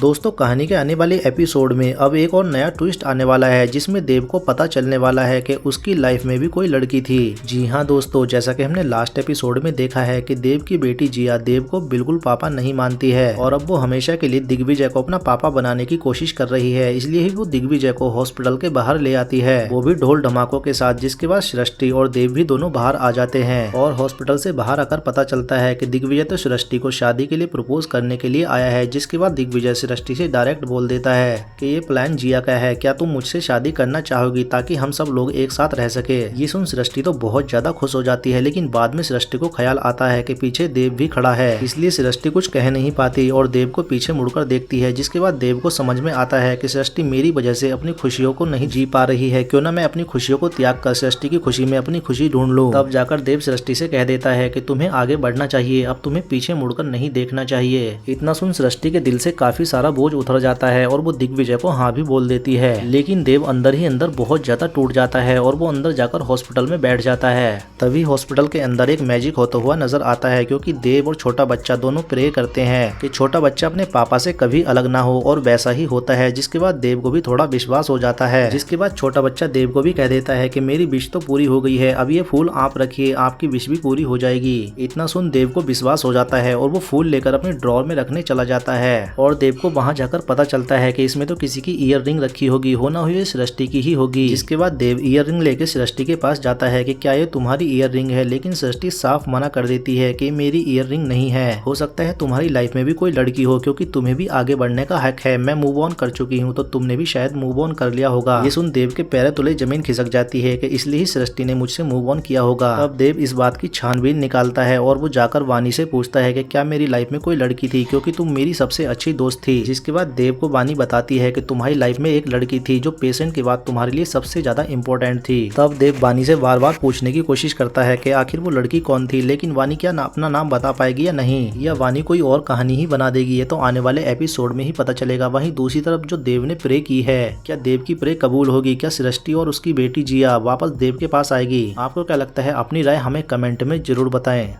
दोस्तों कहानी के आने वाले एपिसोड में अब एक और नया ट्विस्ट आने वाला है जिसमें देव को पता चलने वाला है कि उसकी लाइफ में भी कोई लड़की थी। जी हाँ दोस्तों, जैसा कि हमने लास्ट एपिसोड में देखा है कि देव की बेटी जिया देव को बिल्कुल पापा नहीं मानती है और अब वो हमेशा के लिए दिग्विजय को अपना पापा बनाने की कोशिश कर रही है। इसलिए ही वो दिग्विजय को हॉस्पिटल के बाहर ले आती है, वो भी ढोल धमाकों के साथ, जिसके बाद सृष्टि और देव भी दोनों बाहर आ जाते हैं। और हॉस्पिटल से बाहर आकर पता चलता है कि दिग्विजय तो सृष्टि को शादी के लिए प्रपोज करने के लिए आया है। जिसके बाद दिग्विजय सृष्टि से डायरेक्ट बोल देता है कि ये प्लान जिया का है, क्या तुम मुझसे शादी करना चाहोगी ताकि हम सब लोग एक साथ रह सके। ये सुन सृष्टि तो बहुत ज्यादा खुश हो जाती है, लेकिन बाद में सृष्टि को ख्याल आता है कि पीछे देव भी खड़ा है, इसलिए सृष्टि कुछ कह नहीं पाती और देव को पीछे मुड़कर देखती है। जिसके बाद देव को समझ में आता है कि सृष्टि मेरी वजह से अपनी खुशियों को नहीं जी पा रही है, क्यों ना मैं अपनी खुशियों को त्याग कर सृष्टि की खुशी में अपनी खुशी ढूंढ लूं। तब जाकर देव सृष्टि से कह देता है कि तुम्हें आगे बढ़ना चाहिए, अब तुम्हें पीछे मुड़कर नहीं देखना चाहिए। इतना सुन सृष्टि के दिल से काफी सारा बोझ उतर जाता है और वो दिग्विजय को हाँ भी बोल देती है, लेकिन देव अंदर ही अंदर बहुत ज्यादा टूट जाता है और वो अंदर जाकर हॉस्पिटल में बैठ जाता है। तभी हॉस्पिटल के अंदर एक मैजिक होता हुआ नजर आता है, क्योंकि देव और छोटा बच्चा दोनों प्रे करते हैं कि छोटा बच्चा अपने पापा से कभी अलग ना हो, और वैसा ही होता है। जिसके बाद देव को भी थोड़ा विश्वास हो जाता है। जिसके बाद छोटा बच्चा देव को भी कह देता है कि मेरी विश तो पूरी हो गई है, अब ये फूल आप रखिए, आपकी विश भी पूरी हो जाएगी। इतना सुन देव को विश्वास हो जाता है और वो फूल लेकर अपने ड्रॉर में रखने चला जाता है। और देव को वहाँ जाकर पता चलता है कि इसमें तो किसी की ईयर रिंग रखी होगी, होना हुई सृष्टि की ही होगी। जिसके बाद देव ईयर रिंग लेके सृष्टि के पास जाता है कि क्या ये तुम्हारी ईयर रिंग है, लेकिन सृष्टि साफ मना कर देती है कि मेरी ईयर रिंग नहीं है, हो सकता है तुम्हारी लाइफ में भी कोई लड़की हो, क्योंकि तुम्हें भी आगे बढ़ने का हक है, मैं मूव ऑन कर चुकी हूँ तो तुमने भी शायद मूव ऑन कर लिया होगा। ये सुन देव के पैर तले जमीन खिसक जाती है कि इसलिए ही सृष्टि ने मुझसे मूव ऑन किया होगा। तब देव इस बात की छानबीन निकालता है और वो जाकर वानी से पूछता है कि क्या मेरी लाइफ में कोई लड़की थी, क्योंकि तुम मेरी सबसे अच्छी दोस्त थी। जिसके बाद देव को वानी बताती है कि तुम्हारी लाइफ में एक लड़की थी जो पेशेंट के बाद तुम्हारे लिए सबसे ज्यादा इम्पोर्टेंट थी। तब देव वानी से बार बार पूछने की कोशिश करता है कि आखिर वो लड़की कौन थी, लेकिन वानी क्या अपना नाम बता पाएगी या नहीं, या वानी कोई और कहानी ही बना देगी, ये तो आने वाले एपिसोड में ही पता चलेगा। वहीं दूसरी तरफ जो देव ने प्रे की है, क्या देव की प्रे कबूल होगी, क्या सृष्टि और उसकी बेटी जिया वापस देव के पास आएगी। आपको क्या लगता है, अपनी राय हमें कमेंट में जरूर बताएं।